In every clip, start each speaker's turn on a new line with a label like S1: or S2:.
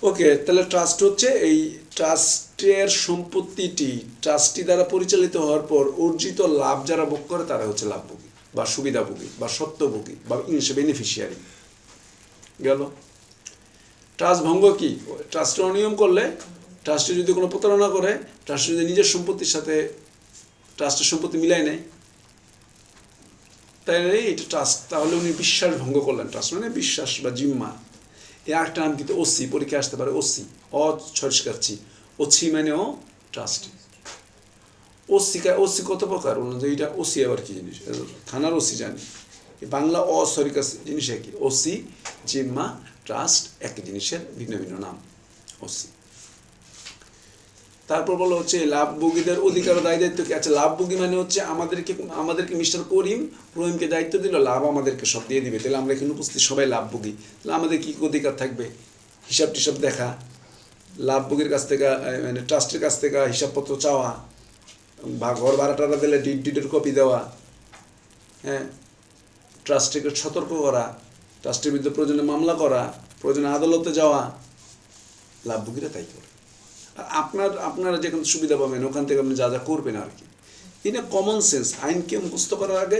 S1: ওকে, তাহলে ট্রাস্ট হচ্ছে এই ট্রাস্টের সম্পত্তিটি ট্রাস্টি দ্বারা পরিচালিত হওয়ার পর অর্জিত লাভ যারা ভোগ করে তারা হচ্ছে লাভভোগী বা সুবিধাভোগী বা সত্যভোগী বা ইংলিশে বেনিফিশিয়ারি। গেল। ট্রাস্ট ভঙ্গ কি? ট্রাস্টে অনিয়ম করলে, ট্রাস্টে যদি কোনো প্রতারণা করে, ট্রাস্টে যদি নিজের সম্পত্তির সাথে ট্রাস্টের সম্পত্তি মিলাই নেয়, তাহলে এটা ট্রাস্ট, তাহলে উনি বিশ্বাস ভঙ্গ করলেন। ট্রাস্ট মানে বিশ্বাস বা জিম্মা। এর আরেকটা নাম কিন্তু ওসি, পরীক্ষা আসতে পারে ওসি, অছরিষ্কারছি, ওসি মানেও ট্রাস্ট। ওসি কত প্রকার বলুন যে এটা ওসি আবার কি জিনিস? থানার ওসি জানি, বাংলা অছরিকার জিনিস একই। ওসি, জিম্মা, ট্রাস্ট একই জিনিসের ভিন্ন ভিন্ন নাম ওসি। তারপর বলা হচ্ছে লাভভোগীদের অধিকার ও দায় দায়িত্ব কি? আচ্ছা, লাভভোগী মানে হচ্ছে আমাদেরকে মিস্টার রহিমকে দায়িত্ব দিল, লাভ আমাদেরকে সব দিয়ে দিবে, তাহলে আমরা এখানে উপস্থিত সবাই লাভভোগী। তাহলে আমাদের কী অধিকার থাকবে? হিসাব টিসাব দেখা, লাভভোগীর কাছ থেকে মানে ট্রাস্টের কাছ থেকে হিসাবপত্র চাওয়া, বা ঘর ভাড়াটারা দিলে ডিডের কপি দেওয়া, হ্যাঁ, ট্রাস্টকে সতর্ক করা, ট্রাস্টের বিরুদ্ধে প্রয়োজনে মামলা করা, প্রয়োজনে আদালতে যাওয়া, লাভভোগীরা তাই করে। আর আপনারা যেখানে সুবিধা পাবেন ওখান থেকে আপনি যা যা করবেন আর কি। এটা কমন সেন্স। আইনকে মুখস্থ করার আগে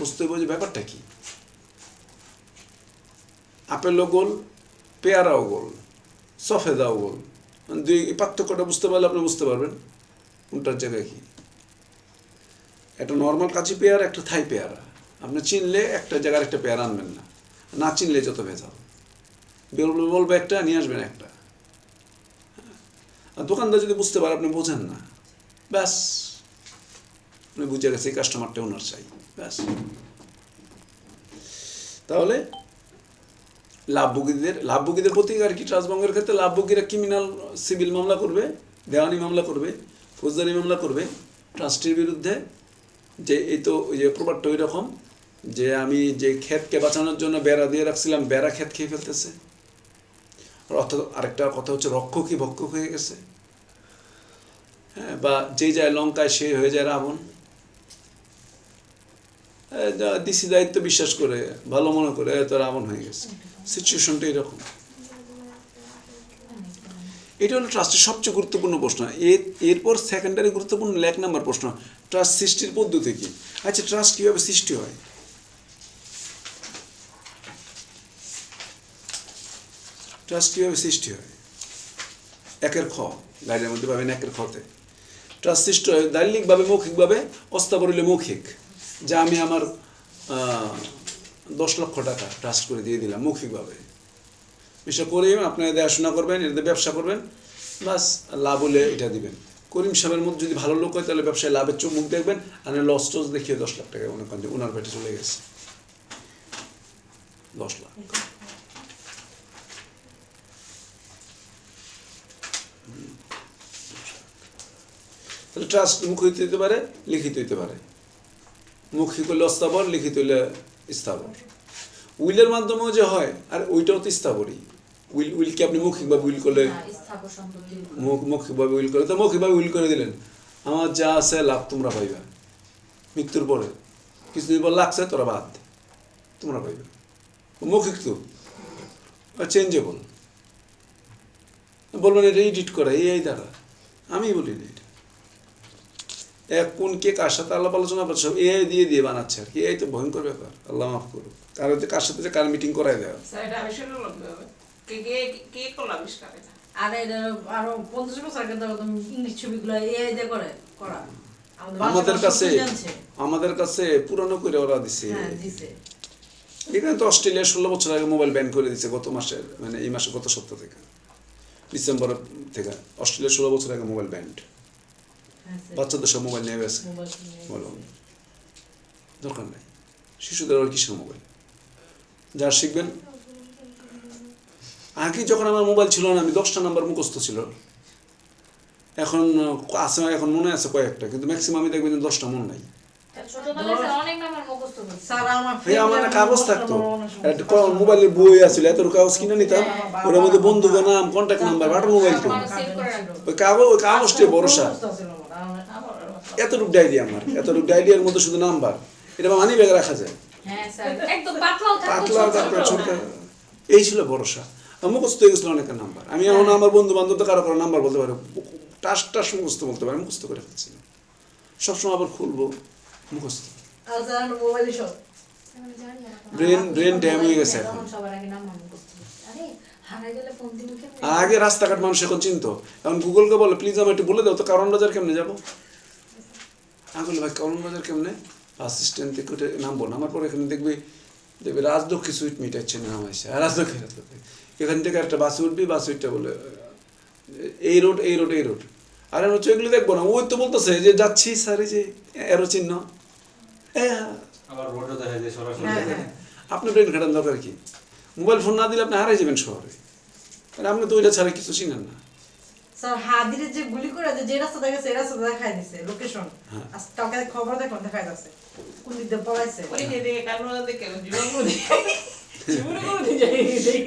S1: বুঝতে হবে যে ব্যাপারটা কি। আপেলও গোল, পেয়ারাও গোল, সফেদাও গোল, দুই পার্থক্যটা বুঝতে পারলে আপনি বুঝতে পারবেন কোনটার জায়গায় কি। একটা নর্মাল কাঁচি পেয়ারা, একটা থাই পেয়ারা, আপনি চিনলে একটা জায়গার একটা পেয়ারা আনবেন না, না চিনলে যত ভেজাল। বলবে একটা, নিয়ে আসবেন একটা। আর দোকানদার যদি বুঝতে পারে আপনি বোঝেন না, ব্যাস আপনি বুঝে গেছে এই কাস্টমারটা ওনার চাই, ব্যাস। তাহলে লাভভোগীদের প্রতিকার কি? ট্রাস্ট ভঙ্গের ক্ষেত্রে লাভভোগীরা ক্রিমিনাল সিভিল মামলা করবে, দেওয়ানি মামলা করবে, ফৌজদারি মামলা করবে ট্রাস্টির বিরুদ্ধে। যে এই তো ওই যে প্রবাদটা ওই রকম যে আমি যে ক্ষেতকে বাঁচানোর জন্য বেড়া দিয়ে রাখছিলাম, বেড়া ক্ষেত খেয়ে ফেলতেছে। অর্থাৎ আরেকটা কথা হচ্ছে রক্ষকই ভক্ষক হয়ে গেছে। হ্যাঁ, বা যে যায় লঙ্কায় সে হয়ে যায় রাবণ। দিছি দায়িত্ব বিশ্বাস করে, ভালো মনে করে, তো রাবণ হয়ে গেছে। সিচুয়েশনটা এরকম। এটা হলো ট্রাস্টের সবচেয়ে গুরুত্বপূর্ণ প্রশ্ন। এরপর সেকেন্ডারি গুরুত্বপূর্ণ 1 নম্বর প্রশ্ন, ট্রাস্ট সৃষ্টির পদ্ধতি কি? আচ্ছা, ট্রাস্ট কীভাবে সৃষ্টি হয়? ট্রাস্ট কীভাবে সৃষ্টি হয়? 1 খ গাইডের মধ্যে পাবেন 1 খতে। ট্রাস্ট সৃষ্টি হয় দালিলিকভাবে, মৌখিকভাবে। অস্থাবর হইলে মৌখিক, যা আমি আমার 10 লক্ষ টাকা ট্রাস্ট করে দিয়ে দিলাম মৌখিকভাবে। বিষয় করিম আপনারা দেখাশোনা করবেন, এটাতে ব্যবসা করবেন, বাস লাভ হলে এটা দিবেন। করিম সাহেবের মধ্যে যদি ভালো লোক হয় তাহলে ব্যবসায় লাভের চোখ মুখ দেখবেন, আর লস টস দেখিয়ে 10 লাখ টাকা মনে করেন যে ওনার পেটে চলে গেছে 10 লাখ। তাহলে ট্রাস্ট মুখিত হইতে পারে, লিখিত হইতে পারে। মৌখিক হইলে অস্থাবর, লিখিত হইলে স্থাবর। উইলের মাধ্যমেও যে হয়, আর ওইটাও তো স্থাবরই। উইলকে আপনি মৌখিকভাবে উইল করলে, মৌখিকভাবে উইল করে, তো মৌখিকভাবে উইল করে দিলেন, আমার যা আছে লাভ তোমরা পাইবা, মৃত্যুর পরে কিছুদিন পর লাগছে তোরা বাদ, তোমরা পাইবা। মৌখিক তো চেঞ্জেবল। বলবেন এটা এডিট করা, এই দ্বারা আমি বলি না। এটা কোন কে কার সাথে আলাপ আলোচনা করছে, এআই দিয়ে বানাচ্ছে আর কি। এই তো ভয়ঙ্কর ব্যাপার, আল্লাহ মাফ করুক। কারো কার সাথে কার মিটিং করাই দেওয়া। আমাদের কাছে পুরানো করে ওরা দিছে। এখানে তো অস্ট্রেলিয়া 16 বছর আগে মোবাইল ব্যান করে দিচ্ছে, গত মাসে, মানে এই মাসে গত সপ্তাহ থেকে, ডিসেম্বর থেকে। অস্ট্রেলিয়া 16 বছর আগে মোবাইল ব্যান্ড। বাচ্চাদের সব মোবাইল নিয়ে গেছে, দরকার নাই। শিশুদের আর কিসের মোবাইল? যা শিখবেন। আগে যখন আমার মোবাইল ছিল না, আমি 10টা নাম্বার মুখস্থ ছিল। এখন আছে, এখন মনে আছে কয়েকটা, কিন্তু ম্যাক্সিমামই দেখবেন 10টা মন নাই। আমার কাগজ থাকতো, মোবাইলের বই আছিল, এত কাগজ কিনে নিতাম, ওর মধ্যে বন্ধুদের নাম, কন্ট্যাক্ট নাম্বার, বাটন মোবাইল তো ওই কাগজটা ভরসা। এতটুক ডায়েরি আমার, এতটুক ডায়েরির মধ্যে শুধু নাম্বার। এটা মানি ব্যাগে রাখা যায়, পাতলা ছোট, এই ছিল ভরসা। মুখস্থ হয়ে গেছিলো অনেকের নাম্বার। আমি এখন আমার বন্ধু বান্ধব তো কারো কারো নাম্বার বলতে পারো, টাস মুখস্থ বলতে পারি, মুখস্থ করে ফেলছি না। সবসময় আবার খুলবো মুখস্থ। ব্রেন ড্যাম হয়ে গেছে এখন। আর আগে রাস্তাঘাট মানুষ এখন চিনতো, এখন গুগলকে বলে প্লিজ আমার একটু বলে দাও তো কারণ বাজার কেমনে যাবো। আমি বলি ভাই কারণ বাজার কেমনে, বাস স্ট্যান্ড থেকে উঠে নামবো, নামার পর এখানে দেখবি রাজলক্ষ্মী সুইট মিট আছে নাম আছে, আর রাজলক্ষ্মী এখান থেকে একটা বাসে উঠবি, বাস উঠটা বলে এই রোড এই রোড এই রোড। আর আমি হচ্ছে এগুলো দেখবো না, ওই তো বলতেছে যে যাচ্ছি স্যার এই যে এরো চিহ্ন। আপনি ব্রেন খাটান দরকার কি, মোবাইল ফোন না দিলে আপনি হারাই যাবেন শহরে, মানে আপনি তো ওইটা ছাড়া কিছু চিনেন না।
S2: স্যার হাদিরে যে গুলি করে যে রাস্তা দেখাইছে এই রাস্তা দেখাই দিছে লোকেশন, আজ কালকে খবর দেখুন দেখাই যাচ্ছে কোন দিক দিয়ে পলাইছে। ওই দিকে কারণ দেখে জীবন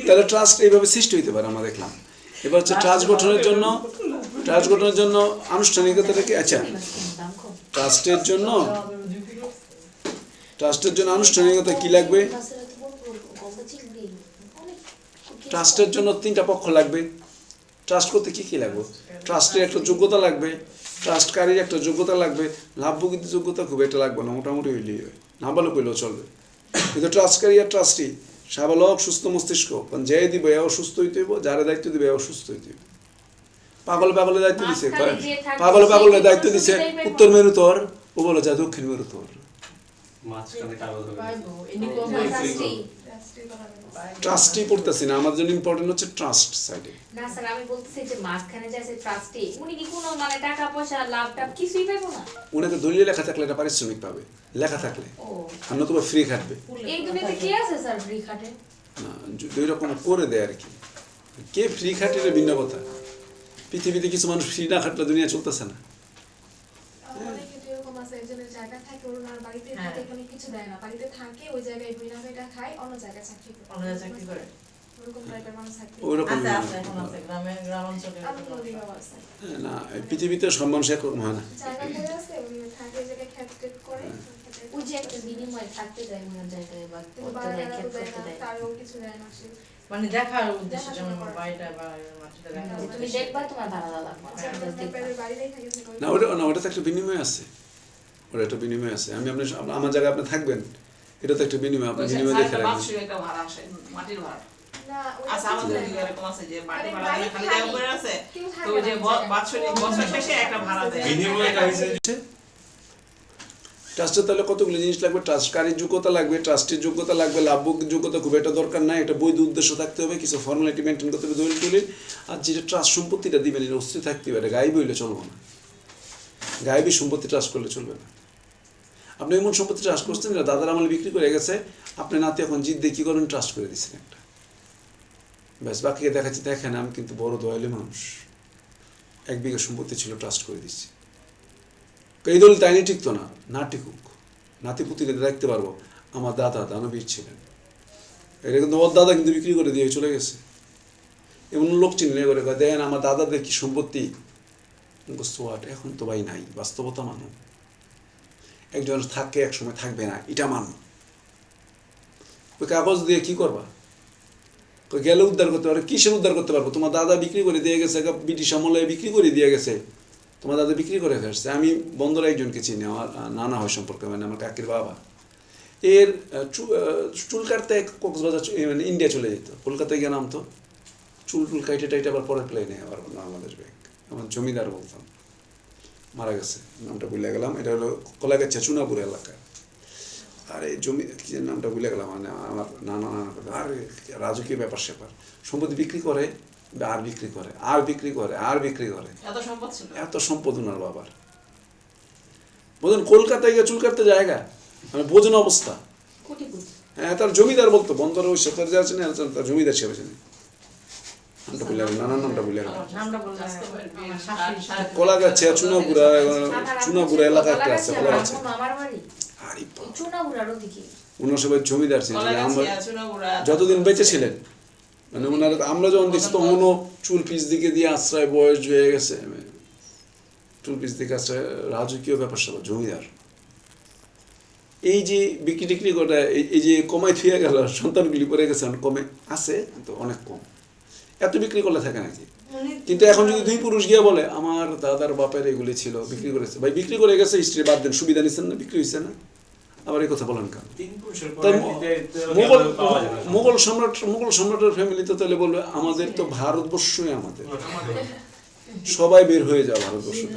S1: তাহলে ট্রাস্ট এইভাবে সৃষ্টি হইতে পারে আমরা দেখলাম। এবার হচ্ছে ট্রাস্ট গঠনের জন্য আনুষ্ঠানিকতা কি, আচ্ছা ট্রাস্টের জন্য আনুষ্ঠানিকতা কি লাগবে? ট্রাস্টের জন্য 3টা পক্ষ লাগবে। ট্রাস্ট করতে কি লাগবে? ট্রাস্টের একটা যোগ্যতা লাগবে, ট্রাস্টকারীর একটা যোগ্যতা লাগবে, লাভভোগীর যোগ্যতা খুব একটা লাগবে না, মোটামুটি হইলেই হয়, না ভালো করলেও চলবে। কিন্তু ট্রাস্টকারী আর ট্রাস্টি সাবালক সুস্থ মস্তিষ্ক, কারণ যে দিবে এও সুস্থ হইতে হইব, যারা দায়িত্ব দিবে এও সুস্থ হইতে হইব। পাগলের দায়িত্ব দিছে, পাগলের দায়িত্ব দিছে উত্তর মেরুতর, ও বলে যা দক্ষিণ মেরুতর। ট্রাস্টি পড়তেছি না, আমার জন্য ইম্পর্টেন্ট হচ্ছে ট্রাস্ট সাইডে।
S3: না স্যার আমি বলতেছি যে মাঝখানে যে আছে ট্রাস্টি, উনি কি কোনো মানে টাকা পয়সা লাভ টাভ কিছুই পাবো না?
S1: উনাকে দলীয় লেখা থাকলে এটা পারিশ্রমিক পাবে, লেখা থাকলে, আর নতুবা ফ্রি খাটবে।
S3: এই দুনিয়াতে কি আছে স্যার ফ্রি খাটে?
S1: না, 2 রকম করে দেয় আর কি। কে ফ্রি খাটে এটা ভিন্ন কথা। পৃথিবীতে কিছু মানুষ ফ্রি না খাটলে দুনিয়া চলতেছে না।
S4: জায়গা থাকে ওনার বাড়িতে থাকে, এখানে কিছু দেয় না, বাড়িতে থাকে ওই জায়গায় বিনা এটা খায়, অন্য জায়গায় চাকরি করে ওরকম টাইপের মানুষ থাকে।
S1: ওরকম না, পৃথিবীতে সব মানুষ একরকম হয় না।
S4: জায়গা করে আছে উনি থাকে ওই জায়গায় খেট করে,
S3: ওই যে একটা বিনিময়ে থাকতে যায় ওনার জায়গায় বা করতে দেয়, খেত করতে দেয়,
S4: তারও কিছু দেয় না সে,
S2: মানে দেখার উদ্দেশ্যে যেমন বাড়িটা বা মাটিটা দেখা,
S3: তুমি দেখবা তোমার ভালো লাগবে
S4: বাড়িতেই থাকে
S1: না। ওটা তো একটা বিনিময় আছে, ওটা একটা বিনিময় আছে। আমি আপনি আমার জায়গায় আপনি থাকবেন, এটা তো একটা বিনিময়, আপনি বিনিময় দেখে রাখবেন।
S5: একটা ভাড়া আসে মাটির ভাড়া।
S4: না
S5: আচ্ছা আমাদের দিকে এরকম আছে যে মাটি ভাড়া দেয়, খালি জায়গা পড়ে আছে, তো যে বছর শেষে একটা ভাড়া দেয়।
S6: বিনিময়টা হইছে
S1: ট্রাস্টের তাহলে কতগুলো জিনিস লাগবে, ট্রাস্টকারীর যোগ্যতা লাগবে, ট্রাস্টের যোগ্যতা লাগবে, লাভভোগীর যোগ্যতা খুব একটা দরকার নাই, একটা বৈধ উদ্দেশ্য থাকতে হবে, কিছু ফর্মালিটি মেনটেন করতে হবে দলিল টলিল, আর যেটা ট্রাস্ট সম্পত্তিটা দিবেন এটা অস্তিত্ব থাকতে হবে, এটা গায়েবী হইলে চলবে না, গায়েবী সম্পত্তি ট্রাস্ট করলে চলবে না। আপনি এমন সম্পত্তি ট্রাস্ট করছেন না, দাদার আমলে বিক্রি করে গেছে, আপনি নাতি এখন জিদ দিয়ে কী করেন, ট্রাস্ট করে দিচ্ছেন একটা, ব্যাস বাকিকে দেখাচ্ছি দেখেন আমি কিন্তু বড় দয়ালু মানুষ, 1 বিঘা সম্পত্তি ছিল ট্রাস্ট করে দিচ্ছি। এই দল তাই নিয়ে টিকতো না, না টিকুক, নাতিপুতিকে দেখতে পারবো আমার দাদা দানবীর ছিলেন, এটা কিন্তু ওর দাদা কিন্তু বিক্রি করে দিয়ে চলে গেছে। এমন লোক চিনলে করে দেন আমার দাদাদের কি সম্পত্তি, সোয়াট এখন তো ভাই নাই, বাস্তবতা মানুষ একজন থাকে এক সময় থাকবে না, এটা মানু। ওই কাগজ দিয়ে কি করবা, গেলে উদ্ধার করতে পারবে, কিসের উদ্ধার করতে পারবো? তোমার দাদা বিক্রি করে দিয়ে গেছে, ব্রিটিশ আমলে বিক্রি করে দিয়ে গেছে, তোমার দাদা বিক্রি করে ফেলছে। আমি বন্ধুরা একজনকে চিনি, আমার নানা হয় সম্পর্কে, মানে আমার কাকির বাবা, এর চুল কাটতে কক্সবাজার মানে ইন্ডিয়া চলে যেত, কলকাতায় গিয়ে নামতো, চুল কাইটে টাইটে আবার পরে প্লেনে আবার বাংলাদেশ ব্যাংক, আমার জমিদার বলতাম, মারা গেছে, নামটা ভুলে গেলাম, এটা হলো কলাগাছা চুনাপুর এলাকা। আর এই জমি কি নামটা ভুলে গেলাম, মানে আমার নানা আর রাজকীয় ব্যাপার স্যাপার, সম্পত্তি বিক্রি করে আর বিক্রি করে আর বিক্রি করে আর বিক্রি করে, এত সম্পদ ওনার বাবার। বোঝেন কলকাতায় গিয়ে চুল কাটতে জায়গা, মানে বোঝেন অবস্থা। হ্যাঁ, তার জমিদার বলতো, বন্দর ওই সেতার যে আছেন তার জমিদার সে আছেন, নামটা ভুলে গেলাম, নানার নামটা ভুলে গেলাম, কলাগাছা চুনাপুরা এলাকা একটা আছে, কলাগাছা। ওনার সবাই জমিদার ছিলেন, যতদিন বেঁচে ছিলেন, মানে ওনার আমরা যখন দেখছি তখনও চুল পিস দিকে দিয়ে আশ্রয়, বয়স হয়ে গেছে, চুল পিস দিকে আশ্রয়, রাজকীয় ব্যাপার সব জমিদার। এই যে বিক্রি টিক্রি করে এই যে কমাই থুয়ে গেল, সন্তানগুলি পড়ে গেছে, কমে আছে কিন্তু অনেক কম। এত বিক্রি করলে থাকে নাকি?
S2: উনি-
S1: কিন্তু এখন যদি দুই পুরুষ গিয়ে বলে আমার দাদার বাপের এগুলি ছিল, বিক্রি করেছে, ভাই বিক্রি করে গেছে, স্ত্রী বাদ দেন, সুবিধা নিচ্ছেন না, বিক্রি হয়েছে না, আবার এই কথা বলেন কেন? তাই মোগল সম্রাটের ফ্যামিলিতে তাহলে বলবে আমাদের তো ভারতবর্ষই আমাদের, সবাই বের হয়ে যাও ভারতবর্ষ থেকে,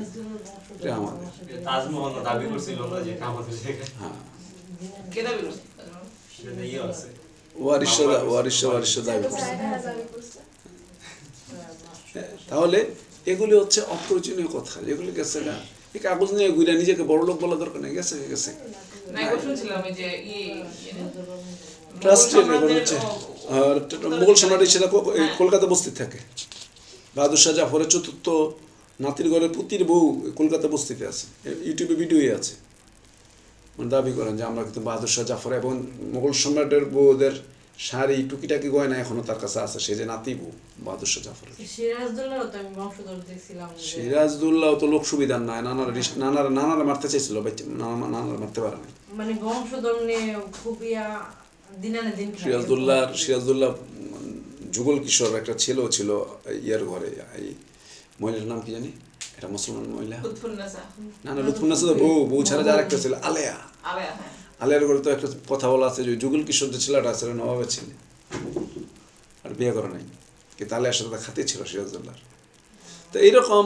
S1: এটা আমাদের।
S6: তাজমহল দাবি করছিল না যে আমাদের জায়গায়
S1: হ্যাঁ,
S5: কে দাবি করছে?
S6: সেটা ইয়ে আছে।
S1: ওয়ারিশা দাবি করছে। তাহলে এগুলি হচ্ছে অপ্রয়োজনীয় কথা, এগুলি গেছে না, এই কাগজ নিয়ে ঘুরে নিজেকে বড় লোক বলা দরকার নেই, গেছে গেছে।
S5: না, এবার শুনছিলাম এই যে
S1: ট্রাস্টের এগুলো হচ্ছে আর মোগল সম্রাট সেটা কলকাতা বস্তি থাকে। বাহাদুর শাহ জাফরের চতুর্থ নাতির ঘরে পুতির বউ কলকাতা বস্তিতে আছে, ইউটিউবে ভিডিওই আছে, মানে দাবি করেন যে আমরা কিন্তু বাহাদুর শাহ জাফর এবং মোগল সম্রাটের বউদের শাড়ি টুকিটাকি গয়না এখনো তার কাছে আছে, সে যে নাতি বউ বাহাদুর শাহ জাফরের।
S2: সিরাজদৌল্লাহও তো আমি বংশধর দেখছিলাম যে-
S1: সিরাজদৌল্লাহ তো লোক সুবিধার নয়, নানারা মারতে চাইছিল, নানারা মারতে পারে নাই।
S2: মানে বংশধর নিয়ে খুবই দিন আনে দিন খায়।
S1: সিরাজদৌল্লাহ যুগল কিশোর একটা ছিল ইয়ার ঘরে, এই মহিলার নাম কি জানি, এটা মুসলমান মহিলা,
S5: লুৎফুন্নেসা।
S1: না লুৎফুন্নেসা তো বউ ছাড়া যার একটা ছিল আলেয়া।
S5: আলেয়া, হ্যাঁ।
S1: আলেয়ার ঘরে তো একটা কথা বলা আছে যে যুগল কিশোর যে ছেলেটা ছিল নবাবের ছেলে, আর বিয়ে করে নাই, কিন্তু আলেয়ার সাথে তার খাতির ছিল সিরাজদৌল্লাহর। তো এইরকম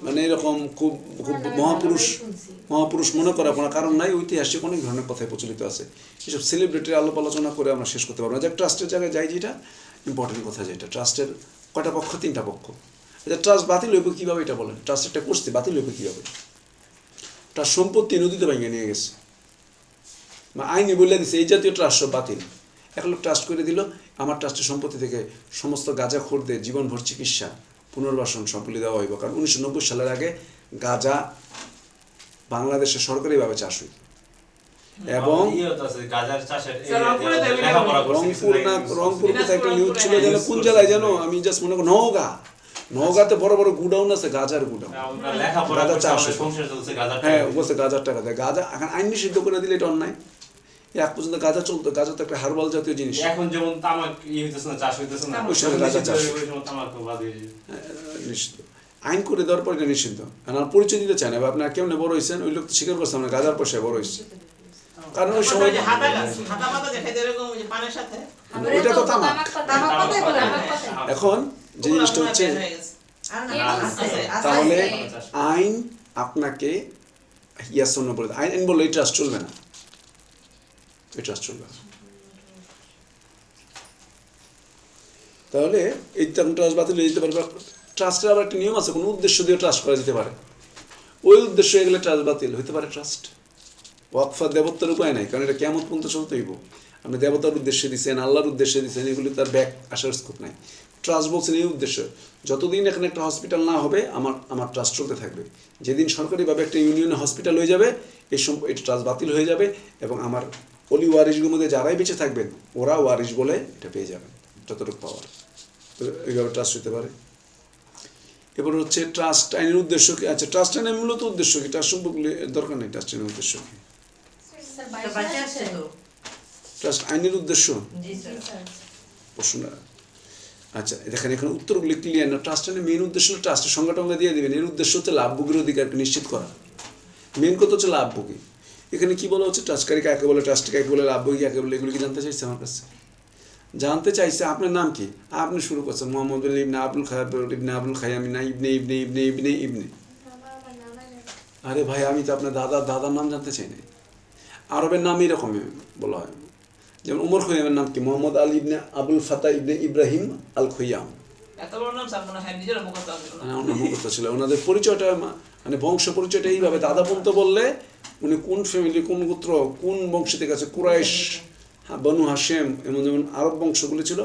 S1: মানে এরকম খুব খুব মহাপুরুষ মনে করা কোনো কারণ নাই, ঐতিহাসিক অনেক ধরনের কথাই প্রচলিত আছে। এসব সেলিব্রিটির আলাপ আলোচনা করে আমরা শেষ করতে পারবো না। যে ট্রাস্টের জায়গায় যাই, যেটা ইম্পর্টেন্ট কথা, যেটা ট্রাস্টের কয়টা পক্ষ, 3টা পক্ষ। এটা ট্রাস্ট বাতিল হইব কীভাবে এটা বলেন, ট্রাস্টেরটা করছে বাতিল হইব কীভাবে? ট্রাস্ট সম্পত্তি নদীতে ভেঙে নিয়ে গেছে, বা আইনি বলে দিছে এই জাতীয় ট্রাস্ট সব বাতিল। এক লোক ট্রাস্ট করে দিল, আমার ট্রাস্টের সম্পত্তি থেকে সমস্ত গাঁজাখোরদের জীবনভর চিকিৎসা পুনর্বাসন সম্পূর্ণ দেওয়া হইব, কারণ 1990 সালের আগে গাঁজা বাংলাদেশে সরকারিভাবে চাষ হইত। এবং রংপুর কোথায় একটা নিউজ ছিল যেন, কোন জেলায় যেন, আমি জাস্ট মনে করি নওগাঁতে বড় বড় গুডাউন আছে, গাঁজার গুডাউন, গাঁজা চাষ হয়। হ্যাঁ, বলছে গাঁজার টাকা দেয়, গাঁজা এখন আইন নিষিদ্ধ করে দিলে এটা অন্যায়। এক পর্যন্ত গাঁজা চলতো, গাঁজা তো একটা হার্বাল জাতীয় জিনিস।
S6: এখন যেমন তামাক হইতেছে না, চাষ হইতেছে না,
S1: ওই সময় গাঁজা চাষ,
S6: তামাক বাদ হয়ে যায়।
S1: নিষিদ্ধ আইন করে দেওয়ার পর এটা নিষিদ্ধ। আর পরিচয় দিতে চায় না, আপনার কেমনে বড় হয়েছেন, ওই লোক তো স্বীকার করছে আমরা গাঁজার পয়সায় বড় হয়েছে, কারণ ওই সময়
S5: হাতা পাতা দেখা যায় এরকম যে পানের সাথে।
S1: ওইটা তো তামাক।
S2: তামাক পাতাই বলে না।
S1: এখন যে জিনিসটা হচ্ছে,
S2: আর না, আছে, আছে,
S1: তাহলে
S2: আছে।
S1: আইন আপনাকে ইয়াস অন্য বলে দেয়। আইন বললো এই ট্রাস্ট চলবে না, এই ট্রাস্ট চলবে না। তাহলে এই ট্রাস্ট বাতিল হয়ে যেতে পারবে। ট্রাস্টের আবার একটা নিয়ম আছে, কোনো উদ্দেশ্য দিয়ে ট্রাস্ট করা যেতে পারে, ওই উদ্দেশ্য এগুলো ট্রাস্ট বাতিল হইতে পারে। ট্রাস্ট ওয়াকফা দেবতার উপায় নাই, কারণ এটা কেমন পর্যন্ত চলতে হইব। আপনি দেবতার উদ্দেশ্যে দিচ্ছেন, আল্লাহর উদ্দেশ্যে দিচ্ছেন, এগুলি তার ব্যাক আসার স্কোপ নাই। ট্রাস্ট বলছেন এই উদ্দেশ্য, যতদিন এখানে একটা হসপিটাল না হবে আমার ট্রাস্ট চলতে থাকবে। যেদিন সরকারিভাবে একটা ইউনিয়নে হসপিটাল হয়ে যাবে, এই ট্রাস্ট বাতিল হয়ে যাবে, এবং আমার অলি ওয়ারিশগুলোর মধ্যে যারাই বেঁচে থাকবেন ওরা ওয়ারিশ বলে এটা পেয়ে যাবেন, যতটুকু পাওয়ার। তো এইভাবে ট্রাস্ট হতে পারে। এবার হচ্ছে ট্রাস্ট আইনের উদ্দেশ্য কি? আচ্ছা, ট্রাস্ট আইনের মূলত উদ্দেশ্য কি? ট্রাস্ট সম্পর্কে দরকার নেই, ট্রাস্ট আইনের উদ্দেশ্য কি?
S2: তো বাঁচে আছে তো।
S1: ট্রাস্ট আইনের উদ্দেশ্য
S2: জি স্যার।
S1: প্রশ্ন। আচ্ছা, দেখেন এখানে উত্তরগুলি ক্লিয়ার না। ট্রাস্ট আইনের মেন উদ্দেশ্য হলো ট্রাস্টের সংগঠনকে দিয়ে দেবেন, এর উদ্দেশ্য হচ্ছে লাভভোগীর অধিকারকে নিশ্চিত করা। মেন কথা হচ্ছে লাভভোগী। এখানে কি বলা হচ্ছে, ট্রাস্টকারী কাকে বলে, ট্রাস্টি কাকে বলে, লাভভোগী কাকে বলে, এগুলো কি জানতে চাইছে আমার কাছে? জানতে চাইছে আপনার নাম কি, আপনি শুরু করছেন মোহাম্মদ ইবনে আবুল খায়ামিনা ইবনে ইবনে ইবনে ইবনে ইবনে। আরে ভাই, আমি তো আপনার দাদার নাম জানতে চাই না। আরবের নাম এরকমই বলা হয়, যেমন উমর খৈয়ামের নাম কি, মোহাম্মদ আল ইবনে আবুল ফাতা ইবনে ইব্রাহিম আল খৈয়াম।
S5: এত বড় নাম স্যার মনে হয় নিজের মুখস্থ আছে না।
S1: ওনার মুখস্থ ছিল। ওনাদের পরিচয়টা মানে বংশ পরিচয়টা এইভাবে, দাদা পর্যন্ত বললে উনি কোন ফ্যামিলি, কোন গোত্র, কোন বংশ থেকে আছে, কুরাইশ, বনু হাশেম, এমন যেমন আরব বংশগুলি ছিল,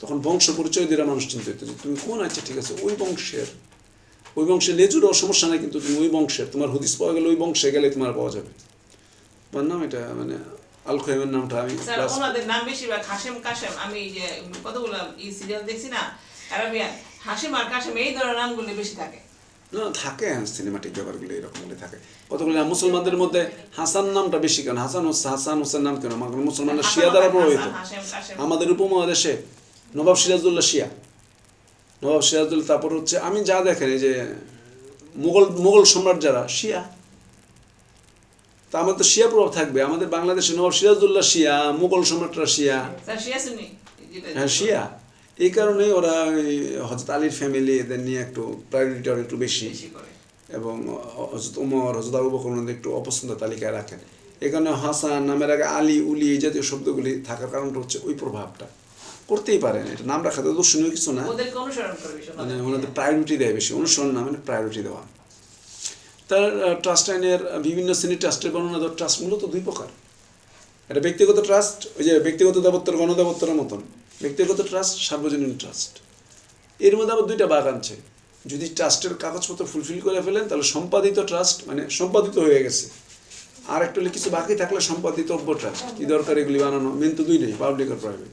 S1: তখন বংশ পরিচয় দিয়ে মানুষ চিন্তা হইতো যে তুমি কোন, আছে ঠিক আছে ওই বংশের লেজুরও সমস্যা নাই, কিন্তু তুমি ওই বংশের, তোমার হদিস পাওয়া গেলে ওই বংশে গেলে তোমার পাওয়া যাবে। তোমার নাম এটা মানে আল খৈয়ামের নামটা আমি
S5: স্যার ওনাদের নাম বেশিরভাগ হাশেম কাশেম, আমি যে কতগুলো সিরিয়াল দেখছি না আরবিয়ান, হাশেম আর কাশেম এই ধরনের নামগুলো বেশি থাকে।
S1: না থাকে, সিনেমাটিক ব্যাপারগুলো এরকমগুলো থাকে। কতগুলো মুসলমানদের মধ্যে হাসান নামটা বেশি কেন, হাসান হোসেন নাম কেন, মুসলমানরা শিয়া দ্বারা প্রভাবিত। আমাদের উপমহাদেশে নবাব সিরাজউদ্দৌলা শিয়া, নবাব সিরাজউদ্দৌলা, তারপর হচ্ছে আমি যা দেখেন এই যে মোগল সম্রাট যারা শিয়া, তা আমাদের তো শিয়া প্রভাব থাকবে। আমাদের বাংলাদেশে নবাব সিরাজউদ্দৌলা শিয়া, মোগল সম্রাটরা শিয়া,
S5: স্যার শিয়া সুন্নি যেটা
S1: হ্যাঁ শিয়া। এই কারণে ওরা ওই হযরত আলীর ফ্যামিলি এদের নিয়ে একটু প্রায়োরিটি একটু বেশি,
S5: বেশি করে।
S1: এবং হযরত ওমর, হযরত আবু বকর ওনাদের একটু অপছন্দ তালিকায় রাখেন। এই কারণে হাসান নামের আগে আলী, উলি এই জাতীয় শব্দগুলি থাকার কারণটা হচ্ছে ওই প্রভাবটা। করতেই পারেন, এটা নাম রাখাতে দর্শনীয় কিছু না,
S5: ওদেরকে অনুসরণ করে বেশি
S1: মানে ওনাদের প্রায়োরিটি দেয় বেশি, অনুসরণ না মানে প্রায়োরিটি দেওয়া। তার ট্রাস্ট আইনের বিভিন্ন শ্রেণীর ট্রাস্টের বর্ণনা দেওয়ার ট্রাস্ট মূলত দুই প্রকার। এটা ব্যক্তিগত ট্রাস্ট, ওই যে ব্যক্তিগত দেবত্তর গণদেবত্তরের মতন ব্যক্তিগত ট্রাস্ট, সার্বজনীন ট্রাস্ট। এর মধ্যে আবার দুইটা ভাগ আছে। যদি ট্রাস্টের কাগজপত্র ফুলফিল করে ফেলেন তাহলে সম্পাদিত ট্রাস্ট, মানে সম্পাদিত হয়ে গেছে। আর একটা হলে কিছু বাকি থাকলে সম্পাদিতব্য ট্রাস্ট। কি দরকার এগুলি বানানো? মেন তো দুইটাই, পাবলিক আর প্রাইভেট।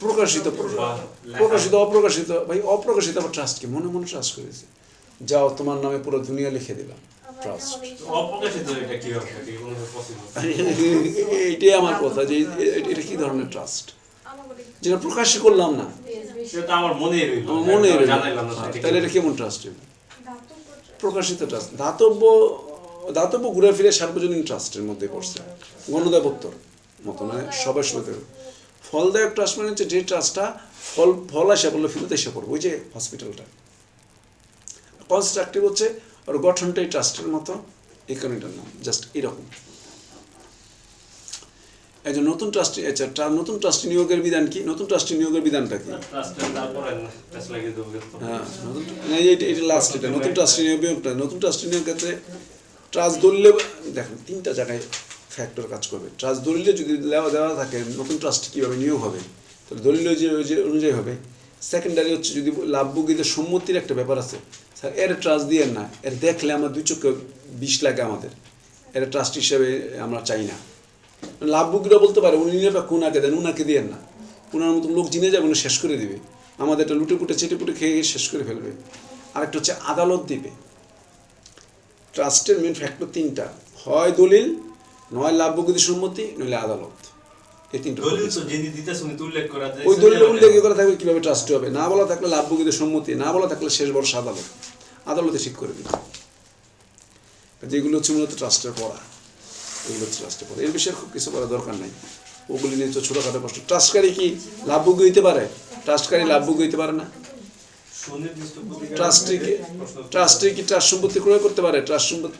S4: প্রকাশিত অপ্রকাশিত
S1: প্রকাশিত অপ্রকাশিত, ভাই অপ্রকাশিত আবার ট্রাস্ট কি? মনে মনে ট্রাস্ট করেছে, যাও তোমার নামে পুরো দুনিয়া লিখে দিলাম ট্রাস্ট।
S6: অপ্রকাশিত এটা কিভাবে থাকে? কোনোভাবে পসিবল?
S1: এইটাই আমার কথা, যে এটা কি ধরনের ট্রাস্ট
S4: আমাদের
S1: যেটা প্রকাশ করলাম না,
S6: সেটা তো আমার মনেই রইল,
S1: আমার মনে রইল।
S6: জানাইলাম না সেটা
S1: তাহলে
S6: কি?
S1: এটা কেমন ট্রাস্ট?
S4: দাতব্য
S1: প্রকাশিত ট্রাস্ট, দাতব্য ঘুরে ফিরে সার্বজনীন ট্রাস্টের মধ্যে পড়ছে, গণদেবত্তর মতো, মানে সবার সাথে। ফলদায়ক ট্রাস্ট মানে হচ্ছে যে ট্রাস্টটা ফল আসে বললে ফেরত এসে পড়বে, ওই যে হসপিটালটা। কনস্ট্রাকটিভ হচ্ছে ওর গঠনটাই ট্রাস্টের মতো, এই কারণে এটার নাম জাস্ট এরকম। এই যে নতুন ট্রাস্টি, আচ্ছা নতুন ট্রাস্টি নিয়োগের বিধান কি? নতুন ট্রাস্টি নিয়োগের বিধানটা কি?
S6: ট্রাস্টের তারপরে না ট্রাস্ট লাগিয়ে দেবো কিন্তু।
S1: হ্যাঁ, এটা লাস্ট, এটা নতুন ট্রাস্টি নিয়োগটা। নতুন ট্রাস্টি নিয়োগের ক্ষেত্রে ট্রাস্ট দলিলে দেখেন তিনটা জায়গায় ফ্যাক্টর কাজ করবে। ট্রাস্ট দলিলে যদি দেওয়া থাকে নতুন ট্রাস্ট কীভাবে নিয়োগ হবে, তাহলে দলিলে যে অনুযায়ী হবে। সেকেন্ডারি হচ্ছে যদি লাভভোগীদের সম্মতির একটা ব্যাপার আছে, স্যার এর ট্রাস্ট দিয়ে না, এর দেখলে আমার দুই চোখে বিষ লাগে, আমাদের এর ট্রাস্ট হিসেবে আমরা চাই না। লাভভোগীরা বলতে পারে উনি নিরপেক্ষ, উনাকে দেন, উনাকে দিয়েন না, উনার মতো লোক জিনে যাবে, উনি শেষ করে দিবে, আমাদের একটা লুটে পুটে চেটে পুটে খেয়ে শেষ করে ফেলবে। আরেকটা হচ্ছে আদালত দিবে। ট্রাস্টের মেন ফ্যাক্টর তিনটা, হয় দলিল, নয় লাভভোগীদের সম্মতি, নইলে আদালত। এই তিনটা।
S6: দলিল তো যিনি দিতেছে উনি তো উল্লেখ করা যায়,
S1: ওই দলিল উল্লেখ করা থাকবে কীভাবে ট্রাস্ট হবে, না বলা থাকলে লাভভোগীদের সম্মতি, না বলা থাকলে শেষ বর্ষ আদালত, আদালতে ঠিক করে দিবে। যেগুলো হচ্ছে মূলত ট্রাস্টের পড়া, এগুলো হচ্ছে ট্রাস্টের পড়া। এর বিষয়ে খুব কিছু করার দরকার নাই, ওগুলি নিয়ে তো ছোটোখাটো প্রশ্ন। ট্রাস্টকারী কি লাভভোগী হইতে পারে? ট্রাস্টকারী লাভভোগী হইতে পারে না।
S6: সুনির্দিষ্ট প্রতিকার
S1: ট্রাস্টি কি ট্রাস্ট সম্পত্তি ক্রয় করতে পারে? ট্রাস্ট সম্পত্তি,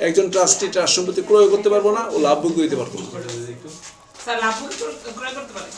S1: একজন ট্রাস্টি ট্রাস্ট সম্পত্তি ক্রয় করতে পারবো না, ও লাভভোগী হইতে পারবো না।
S6: একটু
S5: স্যার লাভ ক্রয় করতে পারে।